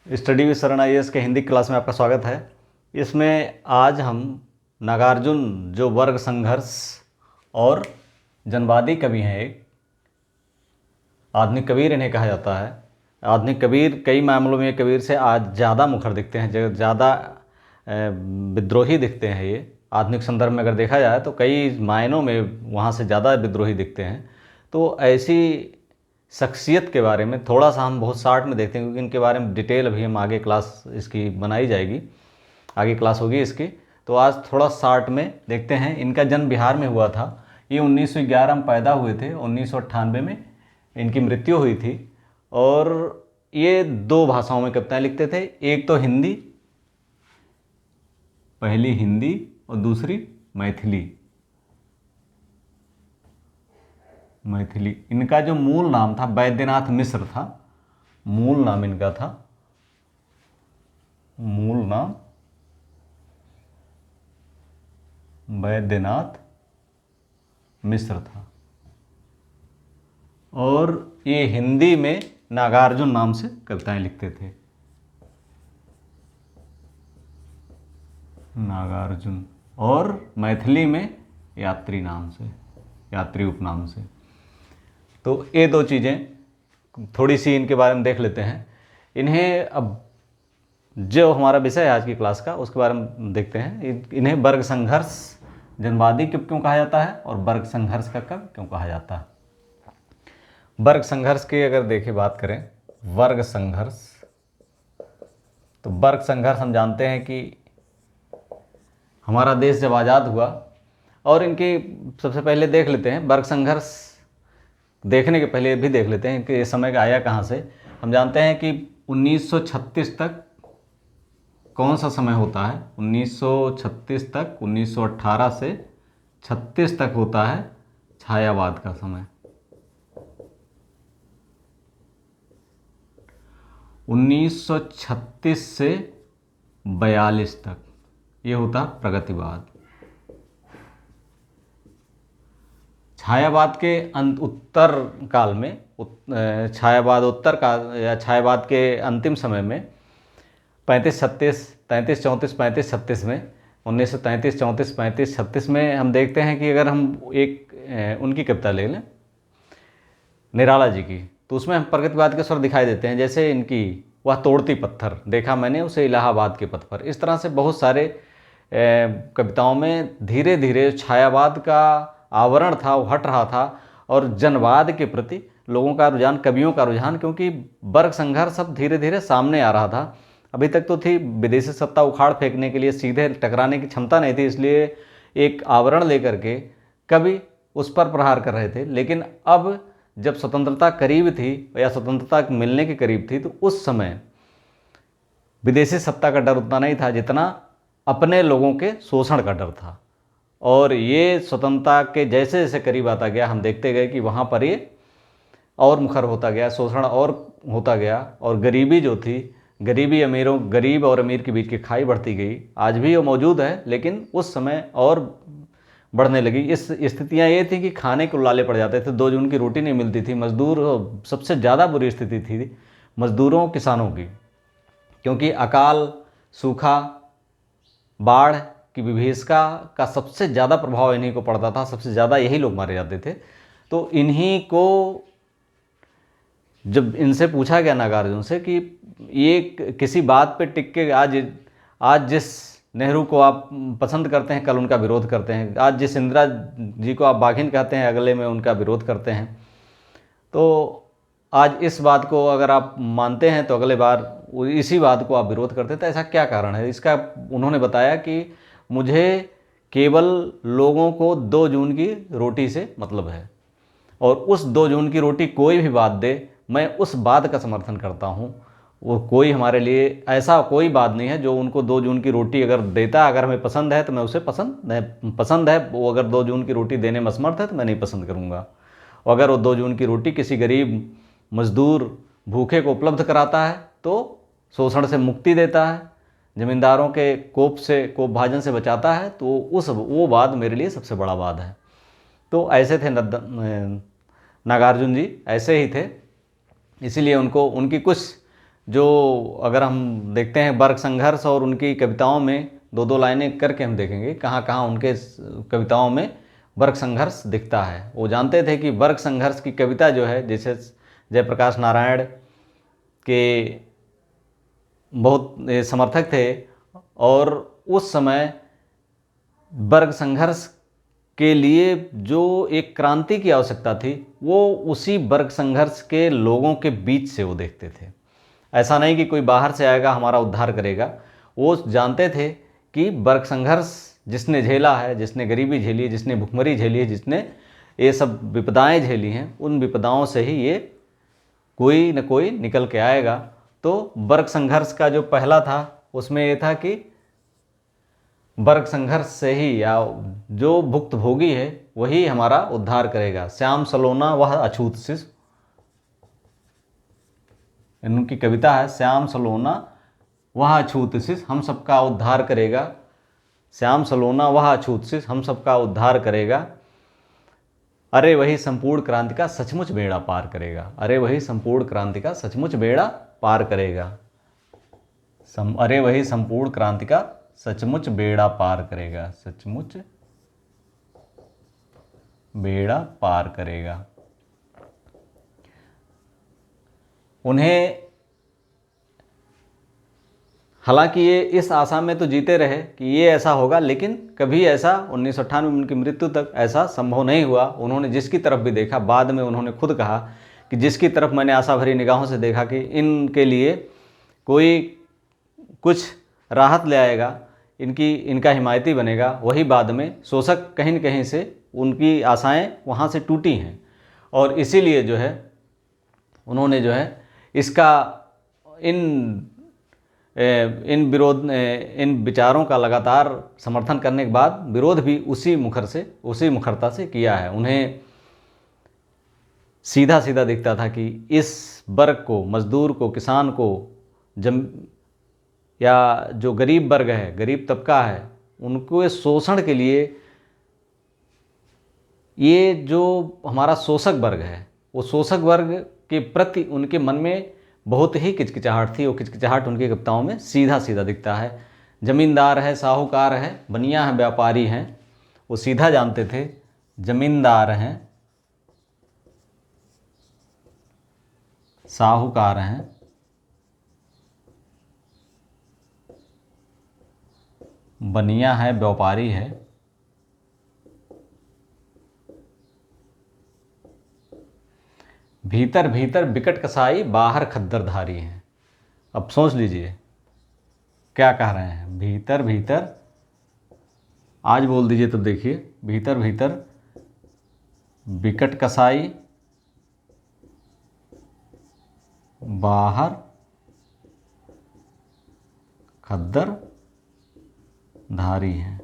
Study with शरण IAS के Hindi class में आपका स्वागत है। इसमें आज हम नागार्जुन जो वर्ग संघर्ष और जनवादी कवि हैं, एक आधुनिक कबीर इन्हें कहा जाता है। आधुनिक कबीर कई मामलों में कबीर से आज ज़्यादा मुखर दिखते हैं, ज़्यादा विद्रोही दिखते हैं। ये आधुनिक संदर्भ में अगर देखा जाए तो कई मायनों में वहाँ से ज़्यादा विद्रोही दिखते हैं। तो ऐसी शख्सियत के बारे में थोड़ा सा हम बहुत शार्ट में देखते हैं, क्योंकि इनके बारे में डिटेल अभी हम आगे क्लास इसकी बनाई जाएगी, आगे क्लास होगी इसकी। तो आज थोड़ा शार्ट में देखते हैं। इनका जन्म बिहार में हुआ था। ये 1911 में पैदा हुए थे, 1998 में इनकी मृत्यु हुई थी। और ये दो भाषाओं में कविताएं लिखते थे, एक तो हिंदी, पहली हिंदी और दूसरी मैथिली। इनका जो मूल नाम था वैद्यनाथ मिश्र था। मूल नाम इनका था, मूल नाम वैद्यनाथ मिश्र था। और ये हिंदी में नागार्जुन नाम से कविताएं लिखते थे, नागार्जुन। और मैथिली में यात्री नाम से, यात्री उपनाम से। तो ये दो चीज़ें थोड़ी सी इनके बारे में देख लेते हैं। इन्हें अब जो हमारा विषय है आज की क्लास का, उसके बारे में देखते हैं। इन्हें वर्ग संघर्ष जनवादी क्यों कहा जाता है और वर्ग संघर्ष का कवि क्यों कहा जाता है। वर्ग संघर्ष की अगर देखें बात करें, वर्ग संघर्ष, तो वर्ग संघर्ष हम जानते हैं कि हमारा देश जब आज़ाद हुआ, और इनकी सबसे पहले देख लेते हैं वर्ग संघर्ष। देखने के पहले भी देख लेते हैं कि ये समय का आया कहाँ से। हम जानते हैं कि 1936 तक कौन सा समय होता है, 1936 तक, 1918 से 36 तक होता है छायावाद का समय। 1936 से 42 तक ये होता प्रगतिवाद। छायावाद के उत्तर काल में, छायावाद उत्तर काल या छायावाद के अंतिम समय में 35-36 में 1933, 34, 35, 36 में हम देखते हैं कि अगर हम एक उनकी कविता ले लें निराला जी की, तो उसमें हम प्रगतिवाद के स्वर दिखाई देते हैं। जैसे इनकी वह तोड़ती पत्थर, देखा मैंने उसे इलाहाबाद के पथ पर। इस तरह से बहुत सारे कविताओं में धीरे धीरे छायावाद का आवरण था, वो हट रहा था, और जनवाद के प्रति लोगों का रुझान, कवियों का रुझान, क्योंकि वर्ग संघर्ष अब धीरे धीरे सामने आ रहा था। अभी तक तो थी विदेशी सत्ता उखाड़ फेंकने के लिए, सीधे टकराने की क्षमता नहीं थी, इसलिए एक आवरण लेकर के कवि उस पर प्रहार कर रहे थे। लेकिन अब जब स्वतंत्रता करीब थी या स्वतंत्रता मिलने के करीब थी, तो उस समय विदेशी सत्ता का डर उतना नहीं था जितना अपने लोगों के शोषण का डर था। और ये स्वतंत्रता के जैसे जैसे करीब आता गया, हम देखते गए कि वहाँ पर ये और मुखर होता गया, शोषण और होता गया, और गरीबी जो थी, गरीब और अमीर के बीच की खाई बढ़ती गई। आज भी वो मौजूद है, लेकिन उस समय और बढ़ने लगी। इस स्थितियाँ ये थी कि खाने को लाले पड़ जाते थे, 2 जून की रोटी नहीं मिलती थी। मजदूर, सबसे ज़्यादा बुरी स्थिति थी मजदूरों किसानों की, क्योंकि अकाल, सूखा, बाढ़ की विभीषिका का सबसे ज़्यादा प्रभाव इन्हीं को पड़ता था, सबसे ज़्यादा यही लोग मारे जाते थे। तो इन्हीं को जब इनसे पूछा गया नागार्जुन से कि ये किसी बात पे टिक के आज जिस नेहरू को आप पसंद करते हैं, कल उनका विरोध करते हैं, आज जिस इंदिरा जी को आप बाघिन कहते हैं, अगले में उनका विरोध करते हैं, तो आज इस बात को अगर आप मानते हैं तो अगले बार इसी बात को आप विरोध करते हैं, तो ऐसा क्या कारण है। इसका उन्होंने बताया कि मुझे केवल लोगों को 2 जून की रोटी से मतलब है, और उस 2 जून की रोटी कोई भी बात दे, मैं उस बात का समर्थन करता हूँ। वो कोई हमारे लिए ऐसा कोई बात नहीं है जो उनको 2 जून की रोटी अगर देता, अगर हमें पसंद है तो मैं उसे पसंद है। वो अगर 2 जून की रोटी देने में असमर्थ है तो मैं नहीं पसंद करूँगा। और अगर वो 2 जून की रोटी किसी गरीब मजदूर भूखे को उपलब्ध कराता है, तो शोषण से मुक्ति देता है, जमींदारों के कोप भाजन से बचाता है, तो वो बात मेरे लिए सबसे बड़ा बात है। तो ऐसे थे नागार्जुन जी, ऐसे ही थे। इसीलिए उनको उनकी कुछ जो अगर हम देखते हैं वर्ग संघर्ष और उनकी कविताओं में दो दो लाइनें करके हम देखेंगे कहाँ कहाँ उनके कविताओं में वर्ग संघर्ष दिखता है। वो जानते थे कि वर्ग संघर्ष की कविता जो है, जैसे जयप्रकाश नारायण के बहुत समर्थक थे और उस समय वर्ग संघर्ष के लिए जो एक क्रांति की आवश्यकता थी वो उसी वर्ग संघर्ष के लोगों के बीच से वो देखते थे। ऐसा नहीं कि कोई बाहर से आएगा हमारा उद्धार करेगा, वो जानते थे कि वर्ग संघर्ष जिसने झेला है, जिसने गरीबी झेली है, जिसने भुखमरी झेली है, जिसने ये सब विपदाएं झेली हैं, उन विपदाओं से ही ये कोई न कोई निकल के आएगा। तो वर्ग संघर्ष का जो पहला था उसमें ये था कि वर्ग संघर्ष से ही या जो भुक्तभोगी है वही हमारा उद्धार करेगा। श्याम सलोना वह अछूत शिष, इनकी कविता है श्याम सलोना वह अछूत शिष हम सबका उद्धार करेगा। श्याम सलोना वह अछूत शिष हम सबका उद्धार करेगा। अरे वही संपूर्ण क्रांति का सचमुच बेड़ा पार करेगा। अरे वही संपूर्ण क्रांति का सचमुच बेड़ा पार करेगा। अरे वही संपूर्ण क्रांति का सचमुच बेड़ा पार करेगा। सचमुच बेड़ा पार करेगा। उन्हें हालांकि ये इस आशा में तो जीते रहे कि ये ऐसा होगा, लेकिन कभी ऐसा 1998 में उनकी मृत्यु तक ऐसा संभव नहीं हुआ। उन्होंने जिसकी तरफ भी देखा, बाद में उन्होंने खुद कहा कि जिसकी तरफ मैंने आशा भरी निगाहों से देखा कि इनके लिए कोई कुछ राहत ले आएगा, इनका हिमायती बनेगा, वही बाद में शोषक कहीं न कहीं से उनकी आशाएं वहाँ से टूटी हैं। और इसीलिए जो है उन्होंने जो है इसका इन विचारों का लगातार समर्थन करने के बाद विरोध भी उसी मुखरता से किया है। उन्हें सीधा सीधा दिखता था कि इस वर्ग को, मजदूर को, किसान को, या जो गरीब वर्ग है, गरीब तबका है, उनको शोषण के लिए ये जो हमारा शोषक वर्ग है, वो शोषक वर्ग के प्रति उनके मन में बहुत ही किचकिचाहट थी। वो किचकिचाहट उनकी कविताओं में सीधा सीधा दिखता है। जमींदार है, साहूकार है, बनिया है, व्यापारी हैं, वो सीधा जानते थे। जमींदार हैं, साहूकार हैं, बनिया है, व्यापारी है, भीतर भीतर बिकट कसाई, बाहर खद्दरधारी हैं। अब सोच लीजिए क्या कह रहे हैं। भीतर भीतर, आज बोल दीजिए तो देखिए, भीतर भीतर बिकट कसाई, बाहर खद्दरधारी हैं।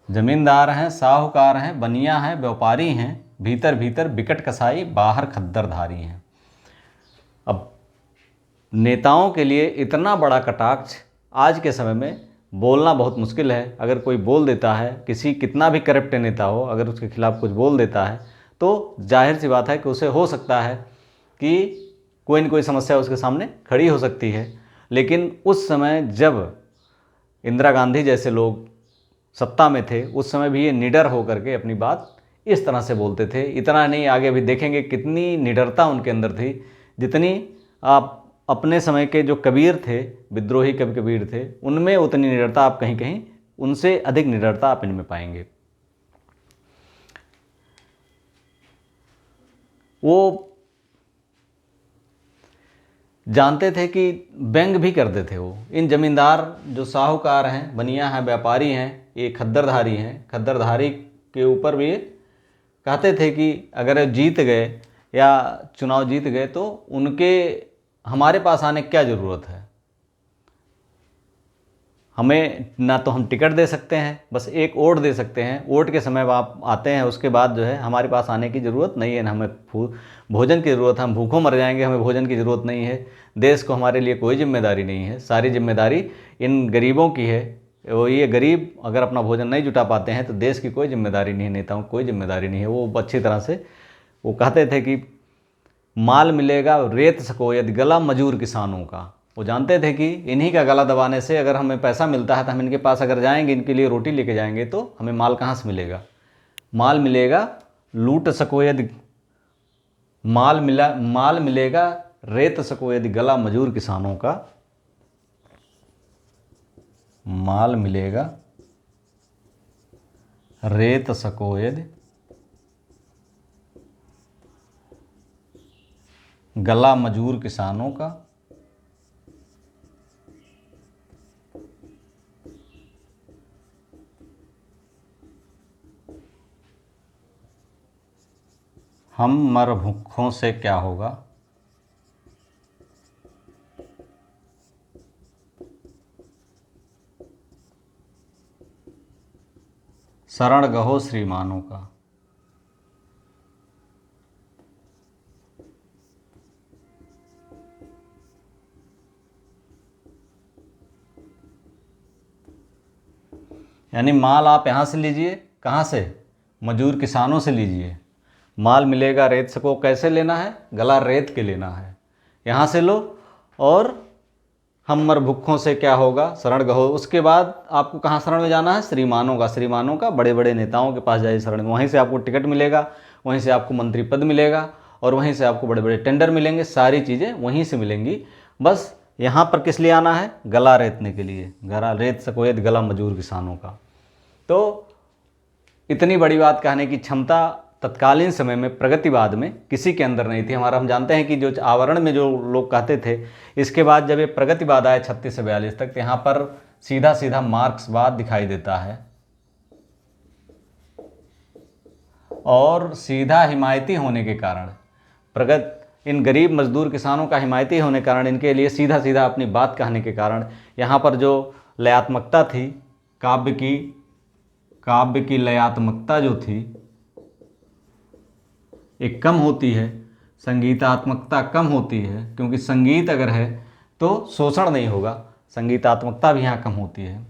जमींदार हैं, साहूकार हैं, बनिया हैं, व्यापारी हैं, भीतर भीतर बिकट कसाई, बाहर खद्दरधारी हैं। अब नेताओं के लिए इतना बड़ा कटाक्ष आज के समय में बोलना बहुत मुश्किल है। अगर कोई बोल देता है, किसी कितना भी करप्ट नेता हो, अगर उसके खिलाफ कुछ बोल देता है तो जाहिर सी बात है कि उसे हो सकता है कि कोई न कोई समस्या उसके सामने खड़ी हो सकती है। लेकिन उस समय जब इंदिरा गांधी जैसे लोग सत्ता में थे, उस समय भी ये निडर होकर के अपनी बात इस तरह से बोलते थे। इतना नहीं, आगे भी देखेंगे कितनी निडरता उनके अंदर थी, जितनी आप अपने समय के जो कबीर थे, विद्रोही कवि कबीर थे, उनमें उतनी निडरता आप कहीं कहीं उनसे अधिक निडरता आप इनमें पाएंगे। वो जानते थे कि व्यंग भी करते थे वो इन जमींदार जो साहूकार हैं, बनिया हैं, व्यापारी हैं, ये खद्दरधारी हैं। खद्दरधारी के ऊपर भी कहते थे कि अगर जीत गए या चुनाव जीत गए तो उनके हमारे पास आने की क्या ज़रूरत है, हमें ना तो हम टिकट दे सकते हैं, बस एक वोट दे सकते हैं, वोट के समय आप आते हैं, उसके बाद जो है हमारे पास आने की ज़रूरत नहीं है, ना हमें भोजन की ज़रूरत है, हम भूखों मर जाएंगे, हमें भोजन की ज़रूरत नहीं है, देश को हमारे लिए कोई जिम्मेदारी नहीं है, सारी जिम्मेदारी इन गरीबों की है। वो ये गरीब अगर अपना भोजन नहीं जुटा पाते हैं तो देश की कोई जिम्मेदारी नहीं है, नेताओं की कोई जिम्मेदारी नहीं है। वो अच्छी तरह से वो कहते थे कि माल मिलेगा रेत सको यदि गला मजूर किसानों का। वो जानते थे कि इन्हीं का गला दबाने से अगर हमें पैसा मिलता है तो हम इनके पास अगर जाएंगे, इनके लिए रोटी लेके जाएंगे, तो हमें माल कहाँ से मिलेगा। माल मिलेगा लूट सको यदि माल मिलेगा रेत सको यदि गला मजूर किसानों का। माल मिलेगा रेत सको यदि गला मजूर किसानों का। हम मर भूखों से क्या होगा। शरण गहो श्रीमानों का। यानी माल आप यहाँ से लीजिए, कहाँ से, मजूर किसानों से लीजिए। माल मिलेगा रेत सको, कैसे लेना है, गला रेत के लेना है, यहाँ से लो। और हम मर भूखों से क्या होगा, शरण गहो। उसके बाद आपको कहाँ शरण में जाना है, श्रीमानों का। श्रीमानों का, बड़े बड़े नेताओं के पास जाइए शरण में। वहीं से आपको टिकट मिलेगा, वहीं से आपको मंत्री पद मिलेगा, और वहीं से आपको बड़े बड़े टेंडर मिलेंगे। सारी चीज़ें वहीं से मिलेंगी। बस यहाँ पर किस लिए आना है, गला रेतने के लिए। गला रेत सको यदि गला मजूर किसानों का। तो इतनी बड़ी बात कहने की क्षमता तत्कालीन समय में प्रगतिवाद में किसी के अंदर नहीं थी। हम जानते हैं कि जो आवरण में जो लोग कहते थे, इसके बाद जब ये प्रगतिवाद आया 36 से 42 तक, तो यहाँ पर सीधा सीधा मार्क्सवाद दिखाई देता है। और सीधा हिमायती होने के कारण, इन गरीब मजदूर किसानों का हिमायती होने के कारण, इनके लिए सीधा सीधा अपनी बात कहने के कारण, यहाँ पर जो लयात्मकता थी, काव्य की लयात्मकता जो थी एक कम होती है, संगीतात्मकता कम होती है। क्योंकि संगीत अगर है तो शोषण नहीं होगा, संगीतात्मकता भी यहाँ कम होती है।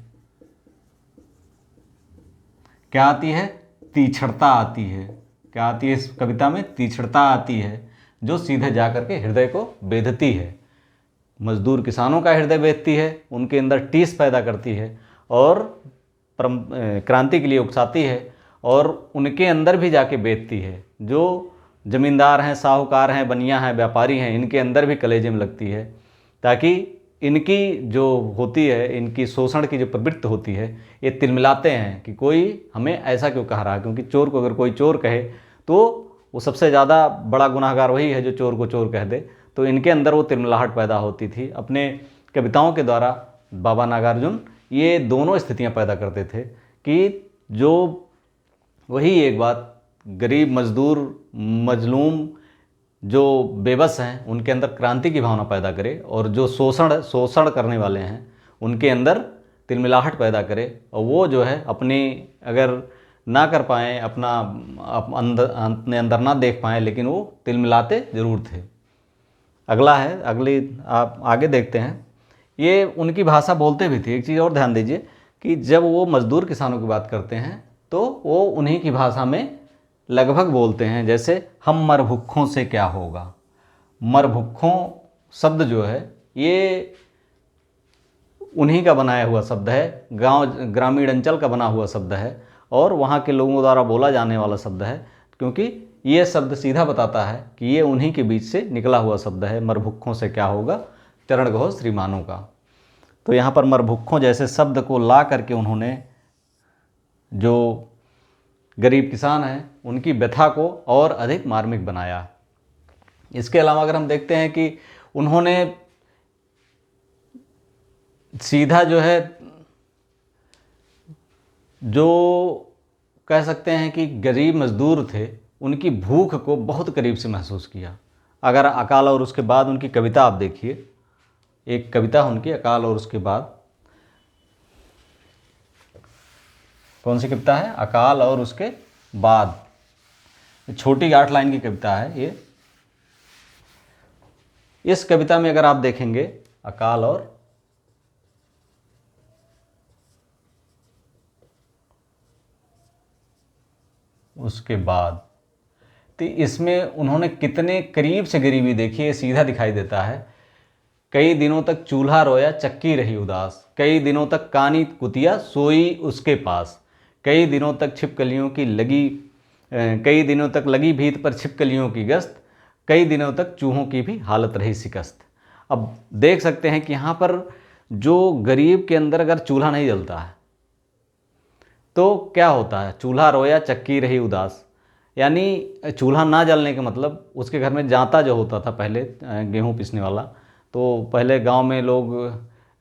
क्या आती है, तीक्ष्णता आती है। क्या आती है इस कविता में, तीक्ष्णता आती है, जो सीधे जाकर के हृदय को बेधती है। मजदूर किसानों का हृदय बेधती है, उनके अंदर टीस पैदा करती है, और क्रांति के लिए उकसाती है, और उनके अंदर भी जाके बेधती है। जो जमींदार हैं, साहूकार हैं, बनिया हैं, व्यापारी हैं, इनके अंदर भी कलेजे में लगती है, ताकि इनकी जो होती है, इनकी शोषण की जो प्रवृत्ति होती है, ये तिलमिलाते हैं कि कोई हमें ऐसा क्यों कह रहा है। क्योंकि चोर को अगर कोई चोर कहे तो वो सबसे ज़्यादा बड़ा गुनाहगार वही है जो चोर को चोर कह दे। तो इनके अंदर वो तिलमिलाहट पैदा होती थी। अपने कविताओं के द्वारा बाबा नागार्जुन ये दोनों स्थितियां पैदा करते थे कि जो वही एक बात, गरीब मजदूर मजलूम जो बेबस हैं उनके अंदर क्रांति की भावना पैदा करे, और जो शोषण करने वाले हैं उनके अंदर तिलमिलाहट पैदा करे। और वो जो है अपनी अगर ना कर पाएँ, अपने अंदर ना देख पाएँ, लेकिन वो तिलमिलाते ज़रूर थे। अगला है, अगली आप आगे देखते हैं। ये उनकी भाषा बोलते भी थे। एक चीज़ और ध्यान दीजिए कि जब वो मजदूर किसानों की बात करते हैं तो वो उन्हीं की भाषा में लगभग बोलते हैं। जैसे हम मर भूखों से क्या होगा। मर भूखों शब्द जो है ये उन्हीं का बनाया हुआ शब्द है, ग्रामीण अंचल का बना हुआ शब्द है, और वहाँ के लोगों द्वारा बोला जाने वाला शब्द है। क्योंकि ये शब्द सीधा बताता है कि ये उन्हीं के बीच से निकला हुआ शब्द है। मर भूखों से क्या होगा, चरण गहो श्रीमानों का। तो यहाँ पर मर भूखों जैसे शब्द को ला करके उन्होंने जो गरीब किसान हैं उनकी व्यथा को और अधिक मार्मिक बनाया। इसके अलावा अगर हम देखते हैं कि उन्होंने सीधा जो है, जो कह सकते हैं कि गरीब मजदूर थे, उनकी भूख को बहुत करीब से महसूस किया। अगर अकाल और उसके बाद उनकी कविता आप देखिए, एक कविता उनकी अकाल और उसके बाद, कौन सी कविता है, अकाल और उसके बाद। छोटी 8 लाइन की कविता है ये। इस कविता में अगर आप देखेंगे अकाल और उसके बाद, तो इसमें उन्होंने कितने करीब से गरीबी देखी है, सीधा दिखाई देता है। कई दिनों तक चूल्हा रोया चक्की रही उदास, कई दिनों तक कानी कुतिया सोई उसके पास, कई दिनों तक छिपकलियों की लगी कई दिनों तक लगी भीत पर छिपकलियों की गश्त, कई दिनों तक चूहों की भी हालत रही शिकस्त। अब देख सकते हैं कि यहाँ पर जो गरीब के अंदर अगर चूल्हा नहीं जलता है तो क्या होता है, चूल्हा रोया चक्की रही उदास, यानी चूल्हा ना जलने का मतलब उसके घर में जांता जो होता था पहले, गेहूँ पीसने वाला, तो पहले गांव में लोग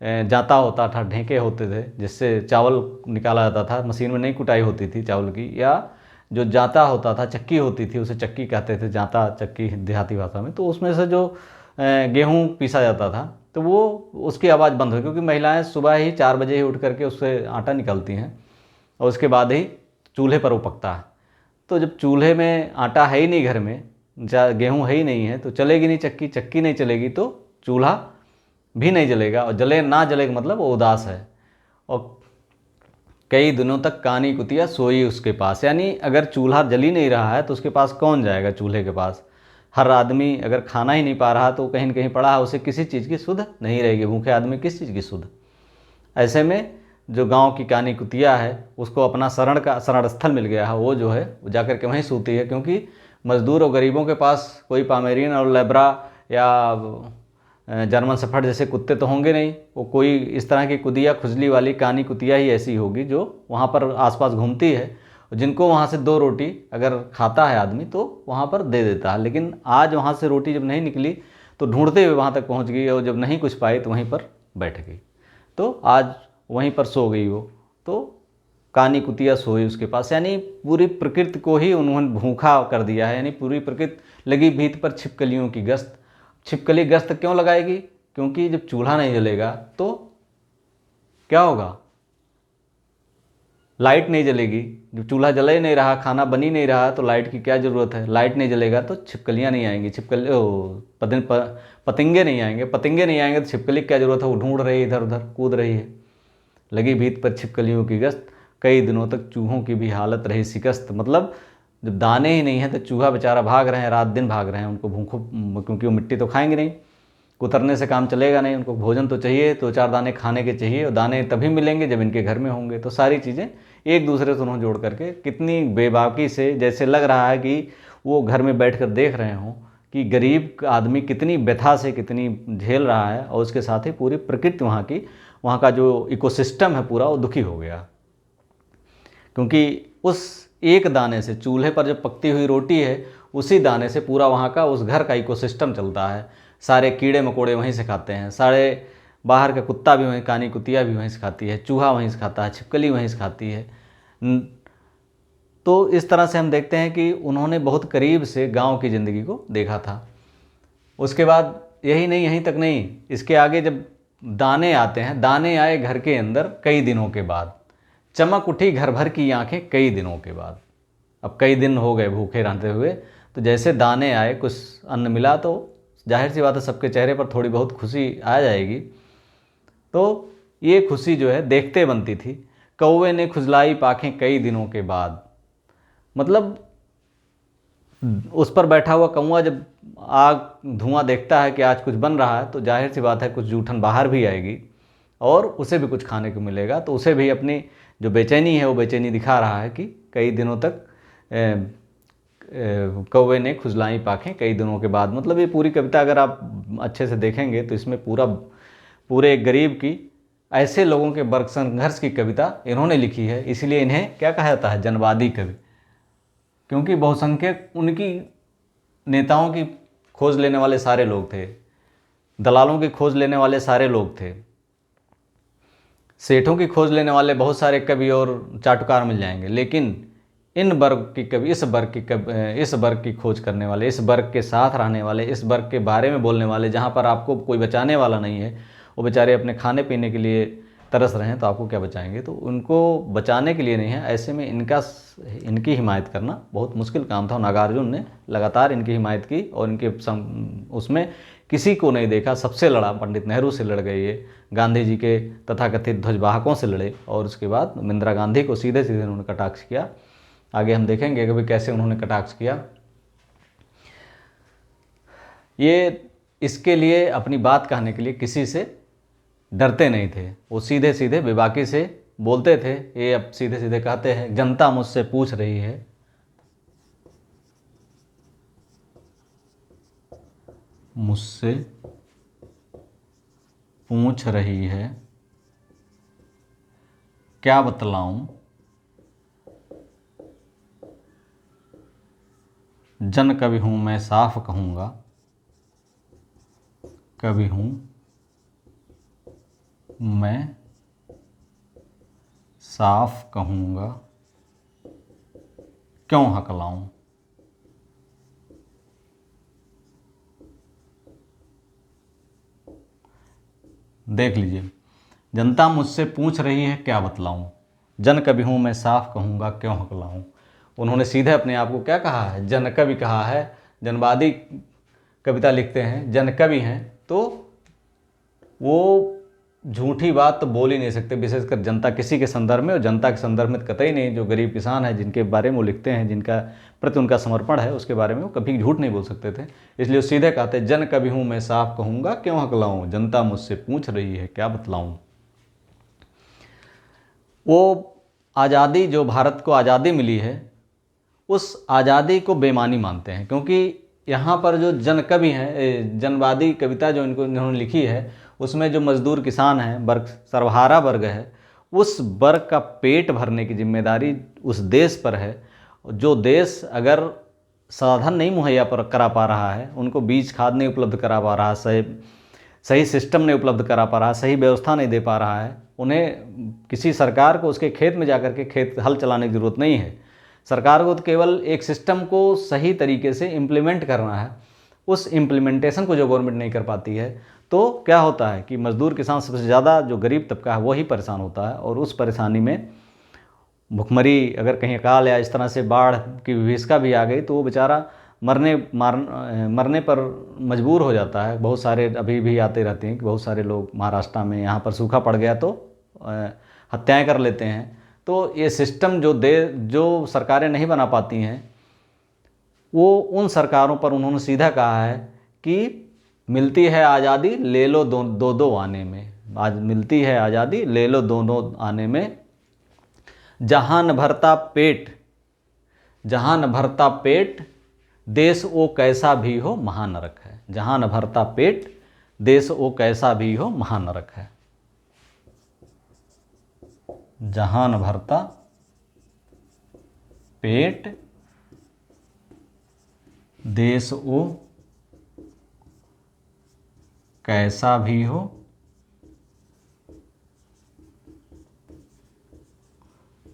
जांता होता था, ढेंके होते थे जिससे चावल निकाला जाता था, मशीन में नहीं कुटाई होती थी चावल की, या जो जांता होता था, चक्की होती थी, उसे चक्की कहते थे, जांता चक्की देहाती भाषा में, तो उसमें से जो गेहूँ पीसा जाता था तो वो उसकी आवाज़ बंद हुई, क्योंकि महिलाएं सुबह ही 4 बजे ही उठ करके उससे आटा निकालती हैं और उसके बाद ही चूल्हे पर वो पकता है। तो जब चूल्हे में आटा है ही नहीं घर में, गेहूँ है ही नहीं है, तो चलेगी नहीं चक्की, चक्की नहीं चलेगी तो चूल्हा भी नहीं जलेगा, और जले ना जलेगा मतलब वो उदास है। और कई दिनों तक कानी कुतिया सोई उसके पास, यानी अगर चूल्हा जल ही नहीं रहा है तो उसके पास कौन जाएगा चूल्हे के पास। हर आदमी अगर खाना ही नहीं पा रहा तो कहीं न कहीं पड़ा है, उसे किसी चीज़ की सुध नहीं रहेगी, भूखे आदमी किस चीज़ की सुध। ऐसे में जो गांव की कानी कुतिया है उसको अपना शरण स्थल मिल गया है, वो जो है वो जाकर के वहीं सोती है, क्योंकि मजदूर और गरीबों के पास कोई पामेरियन और लेब्रा या जर्मन शेफर्ड जैसे कुत्ते तो होंगे नहीं, वो कोई इस तरह की कुदिया खुजली वाली कानी कुतिया ही ऐसी होगी जो वहाँ पर आसपास घूमती है, जिनको वहाँ से 2 रोटी अगर खाता है आदमी तो वहाँ पर दे देता है। लेकिन आज वहाँ से रोटी जब नहीं निकली तो ढूंढते हुए वहाँ तक पहुँच गई, और जब नहीं कुछ पाई तो वहीं पर बैठ गई, तो आज वहीं पर सो गई वो। तो कानी कुतिया सोई उसके पास, यानी पूरी प्रकृति को ही उन्होंने भूखा कर दिया है, यानी पूरी प्रकृति लगी भीत पर छिपकलियों की गश्त। छिपकली गश्त क्यों लगाएगी, क्योंकि जब चूल्हा नहीं जलेगा तो क्या होगा, लाइट नहीं जलेगी। जब चूल्हा जल ही नहीं रहा, खाना बन ही नहीं रहा, तो लाइट की क्या ज़रूरत है। लाइट नहीं जलेगा तो छिपकलियाँ नहीं आएंगी, पतंगे नहीं आएंगे, पतंगे नहीं आएंगे तो छिपकली की क्या ज़रूरत है, वो ढूंढ रही है, इधर उधर कूद रही है। लगी भीत पर छिपकलियों की गश्त, कई दिनों तक चूहों की भी हालत रही शिकस्त। मतलब जब दाने ही नहीं हैं तो चूहा बेचारा भाग रहे हैं, रात दिन भाग रहे हैं, उनको भूखों, क्योंकि वो मिट्टी तो खाएंगे नहीं, कुतरने से काम चलेगा नहीं, उनको भोजन तो चाहिए, 2-4 दाने खाने के चाहिए, और दाने तभी मिलेंगे जब इनके घर में होंगे। तो सारी चीज़ें एक दूसरे से उन्होंने जोड़ करके कितनी बेबाकी से, जैसे लग रहा है कि वो घर में बैठ कर देख रहे हों कि गरीब आदमी कितनी व्यथा से कितनी झेल रहा है, और उसके साथ ही पूरी प्रकृति वहाँ का जो इकोसिस्टम है पूरा वो दुखी हो गया, क्योंकि उस एक दाने से, चूल्हे पर जो पकती हुई रोटी है उसी दाने से पूरा वहाँ का उस घर का इकोसिस्टम चलता है। सारे कीड़े मकोड़े वहीं से खाते हैं, सारे बाहर का कुत्ता भी वहीं, कानी कुतिया भी वहीं से खाती है, चूहा वहीं से खाता है, छिपकली वहीं से खाती है। तो इस तरह से हम देखते हैं कि उन्होंने बहुत करीब से गांव की ज़िंदगी को देखा था। उसके बाद यही नहीं, यहीं तक नहीं, इसके आगे जब दाने आते हैं, दाने आए घर के अंदर कई दिनों के बाद, चमक उठी घर भर की आंखें कई दिनों के बाद। अब कई दिन हो गए भूखे रहते हुए, तो जैसे दाने आए, कुछ अन्न मिला, तो जाहिर सी बात है सबके चेहरे पर थोड़ी बहुत खुशी आ जाएगी। तो ये खुशी जो है देखते बनती थी। कौवे ने खुजलाई पाखें कई दिनों के बाद, मतलब उस पर बैठा हुआ कौवा जब आग धुआं देखता है कि आज कुछ बन रहा है, तो जाहिर सी बात है कुछ जूठन बाहर भी आएगी और उसे भी कुछ खाने को मिलेगा, तो उसे भी अपनी जो बेचैनी है वो बेचैनी दिखा रहा है कि कई दिनों तक कौवे ने खुजलाई पाखें कई दिनों के बाद। मतलब ये पूरी कविता अगर आप अच्छे से देखेंगे तो इसमें पूरे गरीब की, ऐसे लोगों के वर्ग संघर्ष की कविता इन्होंने लिखी है। इसलिए इन्हें क्या कहा जाता है, जनवादी कवि, क्योंकि बहुसंख्यक उनकी नेताओं की खोज लेने वाले सारे लोग थे, दलालों की खोज लेने वाले सारे लोग थे, सेठों की खोज लेने वाले बहुत सारे कवि और चाटुकार मिल जाएंगे, लेकिन इन वर्ग की कवि, इस वर्ग की खोज करने वाले, इस वर्ग के साथ रहने वाले, इस वर्ग के बारे में बोलने वाले, जहाँ पर आपको कोई बचाने वाला नहीं है, वो बेचारे अपने खाने पीने के लिए तरस रहे हैं, तो आपको क्या बचाएंगे। तो उनको बचाने के लिए नहीं है, ऐसे में इनकी हिमायत करना बहुत मुश्किल काम था। नागार्जुन ने लगातार इनकी हिमायत की और इनके उसमें किसी को नहीं देखा, सबसे लड़ा, पंडित नेहरू से लड़ गए, ये गांधी जी के तथाकथित ध्वजवाहकों से लड़े, और उसके बाद इंदिरा गांधी को सीधे सीधे उन्होंने कटाक्ष किया। आगे हम देखेंगे कि भाई कैसे उन्होंने कटाक्ष किया। ये इसके लिए अपनी बात कहने के लिए किसी से डरते नहीं थे, वो सीधे सीधे बेबाकी से बोलते थे। ये अब सीधे सीधे कहते हैं, जनता मुझसे पूछ रही है, मुझसे पूछ रही है, क्या बतलाऊं, जन कवि हूं मैं साफ कहूंगा, कवि हूं मैं साफ कहूंगा, क्यों हकलाऊं। देख लीजिए, जनता मुझसे पूछ रही है क्या बतलाऊं, जन कवि हूं मैं साफ कहूंगा, क्यों हकलाऊं। उन्होंने सीधे अपने आप को क्या कहा है, जन कवि कहा है। जनवादी कविता लिखते हैं, जन कवि हैं, तो वो झूठी बात तो बोल ही नहीं सकते, विशेषकर जनता किसी के संदर्भ में, और जनता के संदर्भ में कतई नहीं। जो गरीब किसान है, जिनके बारे में वो लिखते हैं, जिनका प्रति उनका समर्पण है, उसके बारे में वो कभी झूठ नहीं बोल सकते थे। इसलिए वो सीधे कहते, जन कवि हूँ मैं साफ कहूँगा, क्यों हकलाऊँ, जनता मुझसे पूछ रही है क्या बतलाऊँ। वो आज़ादी, जो भारत को आज़ादी मिली है, उस आज़ादी को बेमानी मानते हैं, क्योंकि यहाँ पर जो जन कवि हैं, जनवादी कविता जो इन्होंने लिखी है, उसमें जो मजदूर किसान हैं, वर्ग, सर्वहारा वर्ग है, उस वर्ग का पेट भरने की जिम्मेदारी उस देश पर है। जो देश अगर साधन नहीं मुहैया करा पा रहा है, उनको बीज खाद नहीं उपलब्ध करा पा रहा, सही सिस्टम नहीं उपलब्ध करा पा रहा, सही व्यवस्था नहीं दे पा रहा है, उन्हें किसी सरकार को उसके खेत में जाकर के खेत हल चलाने की ज़रूरत नहीं है। सरकार को तो केवल एक सिस्टम को सही तरीके से इम्प्लीमेंट करना है। उस इम्प्लीमेंटेशन को जो गवर्नमेंट नहीं कर पाती है, तो क्या होता है कि मजदूर किसान, सबसे ज़्यादा जो गरीब तबका है, वही परेशान होता है। और उस परेशानी में भुखमरी, अगर कहीं अकाल या इस तरह से बाढ़ की विभीषिका भी आ गई, तो वो बेचारा मरने पर मजबूर हो जाता है। बहुत सारे अभी भी आते रहते हैं कि बहुत सारे लोग महाराष्ट्र में, यहाँ पर सूखा पड़ गया तो हत्याएं कर लेते हैं। तो ये सिस्टम जो सरकारें नहीं बना पाती हैं, वो उन सरकारों पर उन्होंने सीधा कहा है कि मिलती है आज़ादी ले लो दो दो आने में, आज मिलती है आज़ादी ले लो दोनों आने में, जहाँ न भरता पेट, जहाँ न भरता पेट, देश वो कैसा भी हो महानरक है। जहाँ न भरता पेट, देश वो कैसा भी हो महानरक है। जहाँ न भरता पेट, देश वो कैसा भी हो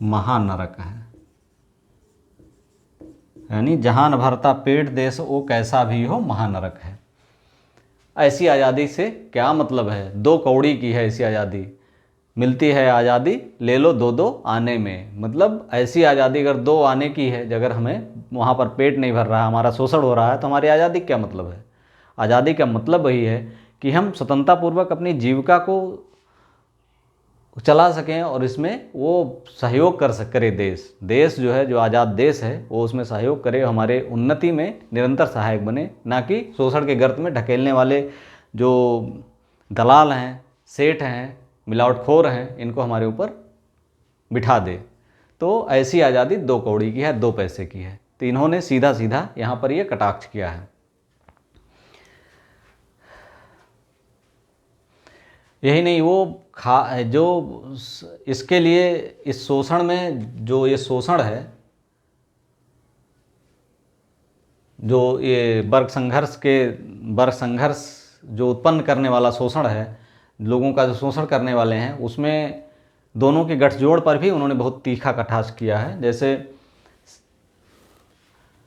महानरक है। यानी जहाँ न भरता पेट, देश वो कैसा भी हो महानरक है। ऐसी आज़ादी से क्या मतलब है? दो कौड़ी की है ऐसी आज़ादी। मिलती है आज़ादी ले लो दो दो आने में, मतलब ऐसी आज़ादी अगर दो आने की है, अगर हमें वहाँ पर पेट नहीं भर रहा, हमारा शोषण हो रहा है, तो हमारी आज़ादी क्या मतलब है? आज़ादी का मतलब वही है कि हम स्वतंत्रतापूर्वक अपनी जीविका को चला सकें, और इसमें वो सहयोग करे देश जो है, जो आज़ाद देश है, वो उसमें सहयोग करे, हमारे उन्नति में निरंतर सहायक बने, ना कि शोषण के गर्त में ढकेलने वाले जो दलाल हैं, सेठ हैं, मिलावटखोर हैं, इनको हमारे ऊपर बिठा दे। तो ऐसी आज़ादी दो कौड़ी की है, दो पैसे की है। तो इन्होंने सीधा सीधा यहाँ पर ये कटाक्ष किया है। यही नहीं, वो जो इसके लिए, इस शोषण में, जो ये शोषण है, जो ये वर्ग संघर्ष जो उत्पन्न करने वाला शोषण है, लोगों का जो शोषण करने वाले हैं, उसमें दोनों के गठजोड़ पर भी उन्होंने बहुत तीखा कटाक्ष किया है। जैसे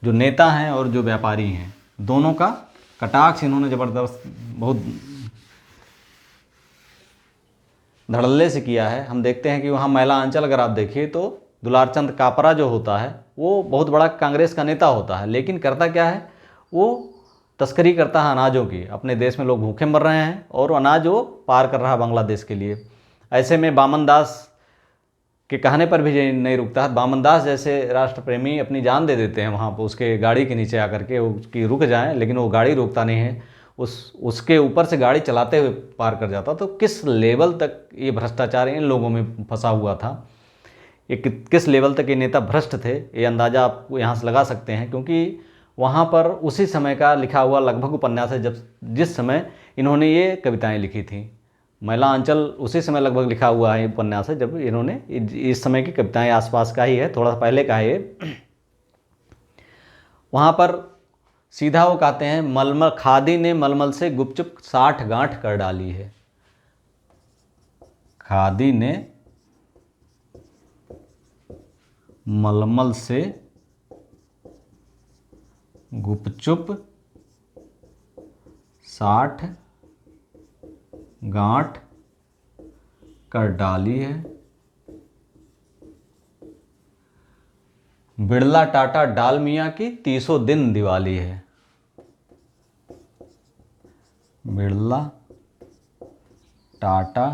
जो नेता हैं और जो व्यापारी हैं, दोनों का कटाक्ष इन्होंने ज़बरदस्त, बहुत धड़ल्ले से किया है। हम देखते हैं कि वहाँ महिला अंचल अगर आप देखिए, तो दुलारचंद कापरा जो होता है, वो बहुत बड़ा कांग्रेस का नेता होता है, लेकिन करता क्या है, वो तस्करी करता है अनाजों की। अपने देश में लोग भूखे मर रहे हैं और अनाज वो पार कर रहा है बांग्लादेश के लिए। ऐसे में बामन दास के कहने पर भी ये नहीं रुकता है। बामन दास जैसे राष्ट्र प्रेमी अपनी जान दे देते हैं वहाँ पर उसके गाड़ी के नीचे आकर के, उसकी रुक जाएं, लेकिन वो गाड़ी रोकता नहीं है, उसके ऊपर से गाड़ी चलाते हुए पार कर जाता। तो किस लेवल तक ये भ्रष्टाचार इन लोगों में फंसा हुआ था, ये किस लेवल तक ये नेता भ्रष्ट थे, ये अंदाज़ा आप यहाँ से लगा सकते हैं। क्योंकि वहाँ पर उसी समय का लिखा हुआ लगभग उपन्यास है जब जिस समय इन्होंने ये कविताएं लिखी थी। महिला अंचल उसी समय लगभग लिखा हुआ है उपन्यास है जब इन्होंने इस समय की कविताएं, आसपास का ही है, थोड़ा पहले का है ये। वहाँ पर सीधा वो कहते हैं, मलमल खादी ने मलमल से गुपचुप 60 गांठ कर डाली है। खादी ने मलमल से गुपचुप 60 गांठ कर डाली है। बिड़ला टाटा डालमिया की 30 दिन दिवाली है। बिड़ला टाटा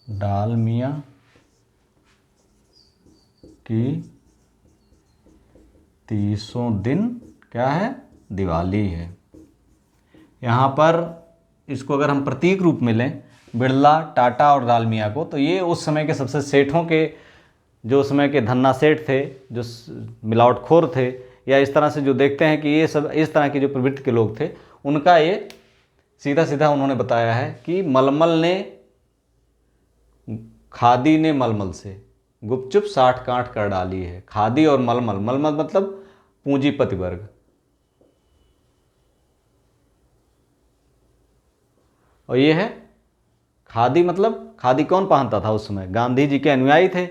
डालमिया की 30 दिन क्या है, दिवाली है। यहाँ पर इसको अगर हम प्रतीक रूप में लें, बिड़ला, टाटा और डालमिया को, तो ये उस समय के सबसे सेठों के, जो उस समय के धन्ना सेठ थे, जो मिलावटखोर थे, या इस तरह से जो देखते हैं कि ये सब इस तरह की जो प्रवृत्ति के लोग थे, उनका ये सीधा सीधा उन्होंने बताया है कि मलमल ने, खादी ने मलमल से गुपचुप 60 गांठ कर डाली है। खादी और मलमल, मलमल मतलब पूंजीपति वर्ग, और ये है खादी, मतलब खादी कौन पहनता था उस समय, गांधी जी के अनुयायी थे,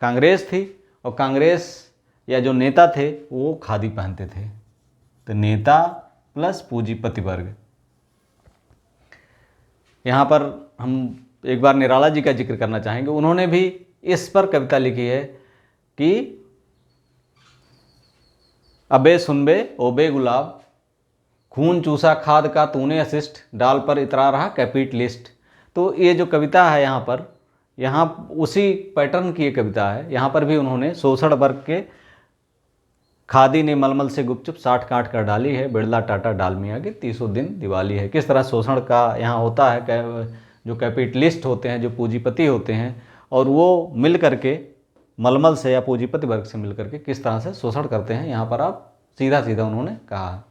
कांग्रेस थी, और कांग्रेस या जो नेता थे वो खादी पहनते थे। तो नेता प्लस पूंजीपति वर्ग। यहाँ पर हम एक बार निराला जी का जिक्र करना चाहेंगे। उन्होंने भी इस पर कविता लिखी है कि अबे सुनबे ओबे गुलाब, खून चूसा खाद का तूने असिस्ट, डाल पर इतरा रहा कैपिटलिस्ट। तो ये जो कविता है यहाँ पर, यहाँ उसी पैटर्न की ये कविता है। यहाँ पर भी उन्होंने शोषण वर्ग के, खादी ने मलमल से गुपचुप 60 गांठ कर डाली है, बिड़ला टाटा डालमिया की 30 दिन दिवाली है। किस तरह शोषण का यहाँ होता है, जो कैपिटलिस्ट होते हैं, जो पूंजीपति होते हैं, और वो मिल करके मलमल से या पूंजीपति वर्ग से मिल करके किस तरह से शोषण करते हैं, यहाँ पर आप सीधा सीधा उन्होंने कहा है।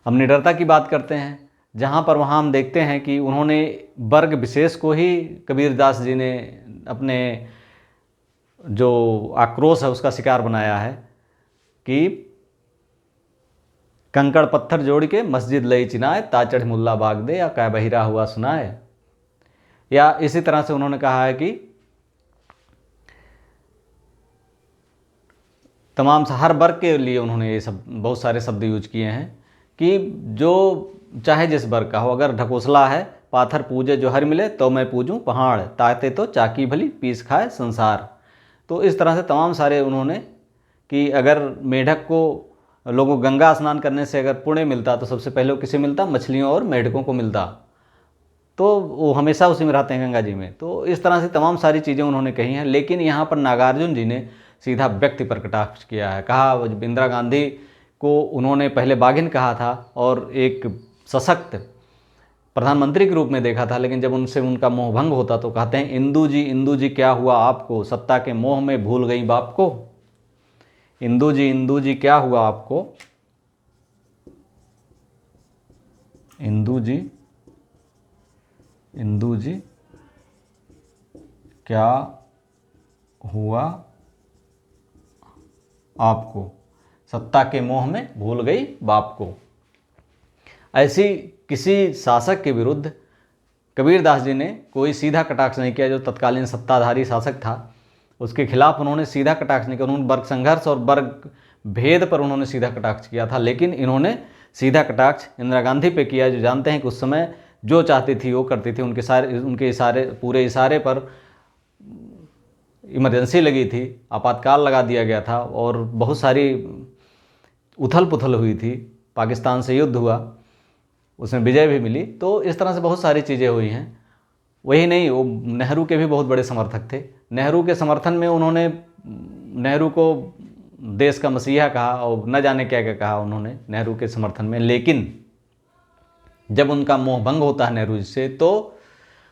हम निडरता की बात करते हैं, जहाँ पर वहाँ हम देखते हैं कि उन्होंने वर्ग विशेष को ही कबीरदास जी ने अपने जो आक्रोश है उसका शिकार बनाया है कि कंकड़ पत्थर जोड़ के मस्जिद लई चिनाए, ताचढ़ मुल्ला बाग दे या कै बहिरा हुआ सुनाए। या इसी तरह से उन्होंने कहा है कि तमाम हर वर्ग के लिए उन्होंने ये सब बहुत सारे शब्द यूज किए हैं कि जो चाहे जिस वर्ग का हो, अगर ढकोसला है पाथर पूजे जो हर मिले, तो मैं पूजूं पहाड़, ताकते तो चाकी भली पीस खाए संसार। तो इस तरह से तमाम सारे उन्होंने कि अगर मेढक को लोगों को गंगा स्नान करने से अगर पुण्य मिलता तो सबसे पहले वो किसे मिलता, मछलियों और मेढकों को मिलता, तो वो हमेशा उसी में रहते हैं गंगा जी में। तो इस तरह से तमाम सारी चीज़ें उन्होंने कही हैं। लेकिन यहाँ पर नागार्जुन जी ने सीधा व्यक्ति पर कटाक्ष किया है। कहा इंदिरा गांधी को उन्होंने पहले बाघिन कहा था और एक सशक्त प्रधानमंत्री के रूप में देखा था, लेकिन जब उनसे उनका मोह भंग होता तो कहते हैं, इंदू जी क्या हुआ आपको, सत्ता के मोह में भूल गई बाप को। इंदू जी क्या हुआ आपको, इंदू जी क्या हुआ आपको, सत्ता के मोह में भूल गई बाप को। ऐसी किसी शासक के विरुद्ध कबीरदास जी ने कोई सीधा कटाक्ष नहीं किया। जो तत्कालीन सत्ताधारी शासक था उसके खिलाफ उन्होंने सीधा कटाक्ष नहीं किया। उन्होंने वर्ग संघर्ष और वर्ग भेद पर उन्होंने सीधा कटाक्ष किया था, लेकिन इन्होंने सीधा कटाक्ष इंदिरा गांधी पे किया, जो जानते हैं कि उस समय जो चाहती थी वो करती थी। उनके इशारे, पूरे इशारे पर इमरजेंसी लगी थी, आपातकाल लगा दिया गया था और बहुत सारी उथल पुथल हुई थी। पाकिस्तान से युद्ध हुआ, उसमें विजय भी मिली। तो इस तरह से बहुत सारी चीज़ें हुई हैं। वही नहीं, वो नेहरू के भी बहुत बड़े समर्थक थे। नेहरू के समर्थन में उन्होंने नेहरू को देश का मसीहा कहा और न जाने क्या क्या कहा उन्होंने नेहरू के समर्थन में। लेकिन जब उनका मोह भंग होता है नेहरू जी से, तो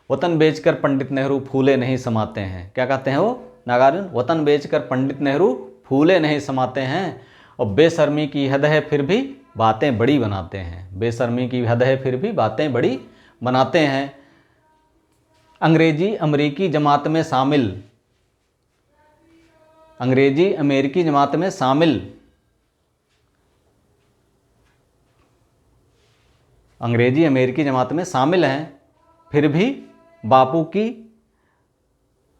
वतन बेचकर पंडित नेहरू फूले नहीं समाते हैं। क्या कहते हैं वो नागार्जुन? वतन बेचकर पंडित नेहरू फूले नहीं समाते हैं, और बेशर्मी की हद है फिर भी बातें बड़ी बनाते हैं। बेशर्मी की हद है फिर भी बातें बड़ी बनाते हैं। अंग्रेजी अमेरिकी जमात में शामिल, अंग्रेजी अमेरिकी जमात में शामिल, अंग्रेजी अमेरिकी जमात में शामिल हैं, फिर भी बापू की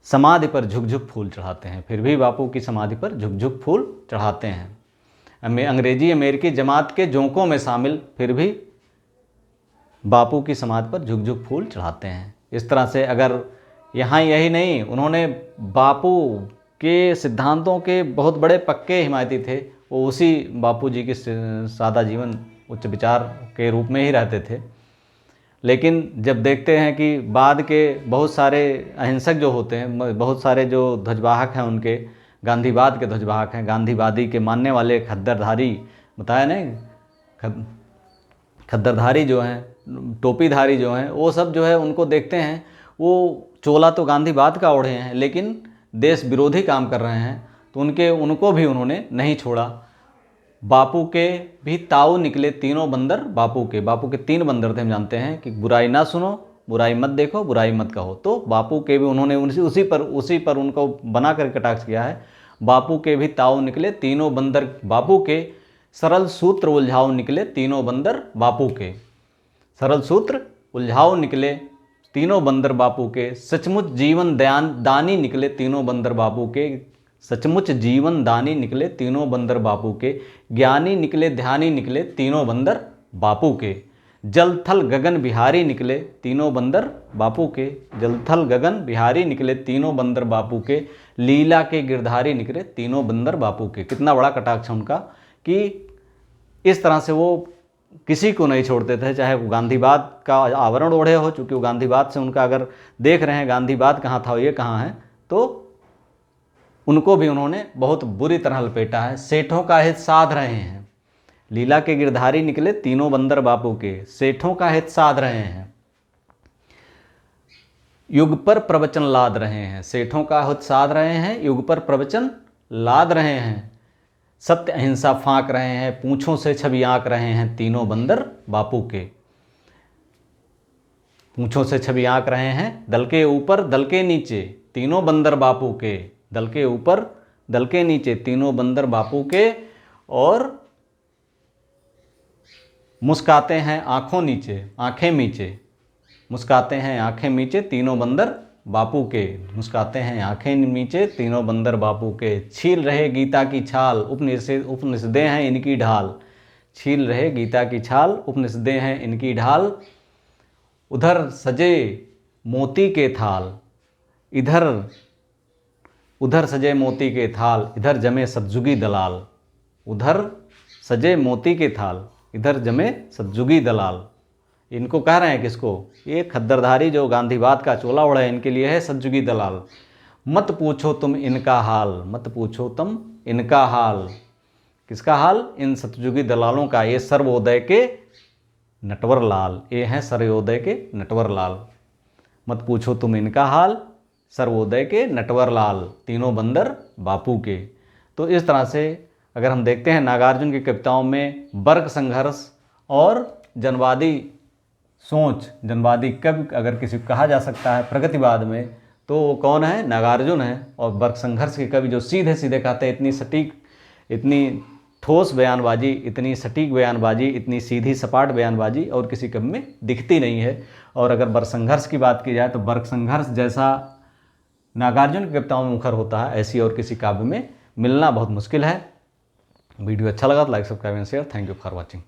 समाधि पर झुक झुक फूल चढ़ाते हैं। फिर भी बापू की समाधि पर झुक झुक फूल चढ़ाते हैं। अंग्रेजी अमेरिकी जमात के जोंकों में शामिल, फिर भी बापू की समाधि पर झुक झुक फूल चढ़ाते हैं। इस तरह से अगर यहाँ यही नहीं, उन्होंने बापू के सिद्धांतों के बहुत बड़े पक्के हिमायती थे। वो उसी बापू जी के सादा जीवन उच्च विचार के रूप में ही रहते थे। लेकिन जब देखते हैं कि बाद के बहुत सारे अहिंसक जो होते हैं, बहुत सारे जो ध्वजवाहक हैं उनके, गांधीवाद के ध्वजवाहक हैं, गांधीवादी के मानने वाले खद्दरधारी, बताया नहीं, खद्दरधारी जो हैं, टोपीधारी जो हैं, वो सब जो है उनको देखते हैं, वो चोला तो गांधीवाद का ओढ़े हैं लेकिन देश विरोधी काम कर रहे हैं, तो उनको भी उन्होंने नहीं छोड़ा। बापू के भी ताऊ निकले तीनों बंदर बापू के 3 बंदर थे। हम जानते हैं कि बुराई ना सुनो, बुराई मत देखो, बुराई मत कहो। तो बापू के भी उन्होंने उसी पर उनको बना कर कटाक्ष किया है। बापू के भी ताऊ निकले तीनों बंदर बापू के, सरल सूत्र उलझाओ निकले तीनों बंदर बापू के। सरल सूत्र उलझाओ निकले तीनों बंदर बापू के, सचमुच जीवन दानी निकले तीनों बंदर बापू के। सचमुच जीवन दानी निकले तीनों बंदर बापू के, ज्ञानी निकले ध्यानी निकले तीनों बंदर बापू के। जल थल गगन बिहारी निकले तीनों बंदर बापू के, जल थल गगन बिहारी निकले तीनों बंदर बापू के। लीला के गिरधारी निकले तीनों बंदर बापू के। कितना बड़ा कटाक्ष उनका, कि इस तरह से वो किसी को नहीं छोड़ते थे, चाहे वो गांधीवाद का आवरण ओढ़े हो। चूँकि वो गांधीवाद से उनका, अगर देख रहे हैं गांधीवाद कहाँ था ये कहाँ है, तो उनको भी उन्होंने बहुत बुरी तरह लपेटा है। सेठों का हित साध रहे हैं, लीला के गिरधारी निकले तीनों बंदर बापू के, सेठों का हित साध रहे हैं, युग पर प्रवचन लाद रहे हैं। सेठों का हित साध रहे हैं, युग पर प्रवचन लाद रहे हैं। सत्य अहिंसा फांक रहे हैं, पूंछों से छवि आंक रहे हैं तीनों बंदर बापू के। पूंछों से छवि आंक रहे हैं, दल के ऊपर दल के नीचे तीनों बंदर बापू के। दल के ऊपर दल के नीचे तीनों बंदर बापू के, और मुस्काते हैं आंखों नीचे आंखें मीचे। मुस्काते हैं आंखें मीचे तीनों बंदर बापू के, मुस्काते हैं आंखें नीचे तीनों बंदर बापू के। छील रहे गीता की छाल, उपनिषदें हैं इनकी ढाल। छील रहे गीता की छाल, उपनिषदें हैं इनकी ढाल। उधर सजे मोती के थाल, उधर सजे मोती के थाल, इधर जमे सतजुगी दलाल। उधर सजे मोती के थाल, इधर जमे सतजुगी दलाल। इनको कह रहे हैं किसको? ये खद्दरधारी जो गांधीवाद का चोला ओढ़ा है, इनके लिए है सतजुगी दलाल। मत पूछो तुम इनका हाल, मत पूछो तुम इनका हाल। किसका हाल? इन सतजुगी दलालों का। ये सर्वोदय के नटवर लाल, ये हैं सर्वोदय के नटवर लाल। मत पूछो तुम इनका हाल, सर्वोदय के नटवर लाल, तीनों बंदर बापू के। तो इस तरह से अगर हम देखते हैं नागार्जुन की कविताओं में वर्ग संघर्ष और जनवादी सोच, जनवादी कवि अगर किसी को कहा जा सकता है प्रगतिवाद में, तो वो कौन है? नागार्जुन है। और वर्ग संघर्ष के कवि जो सीधे सीधे कहते हैं, इतनी सटीक, इतनी ठोस बयानबाजी, इतनी सटीक बयानबाजी, इतनी सीधी सपाट बयानबाजी और किसी कवि में दिखती नहीं है। और अगर वर्ग संघर्ष की बात की जाए तो वर्ग संघर्ष जैसा नागार्जुन की कविताओं में मुखर होता है, ऐसी और किसी काव्य में मिलना बहुत मुश्किल है। वीडियो अच्छा लगा तो like, subscribe and share. Thank you for watching.